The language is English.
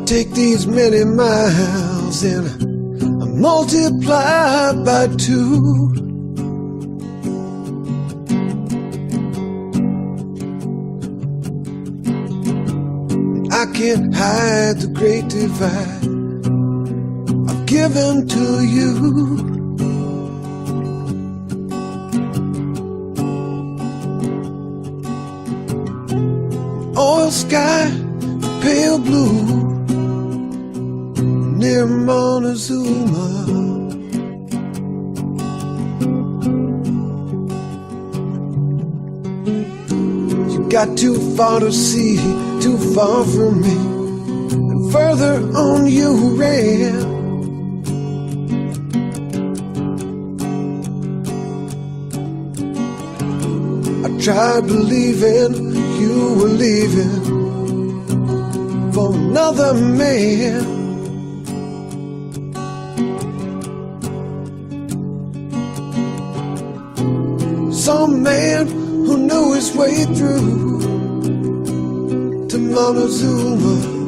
take these many miles and I multiply by 2. I can't hide the great divide I've given to you. Oil sky, pale blue, near Montezuma. You got too far to see, too far from me, and further on you ran. I tried believing you were leaving for another man. Some man who knew his way through to Montezuma.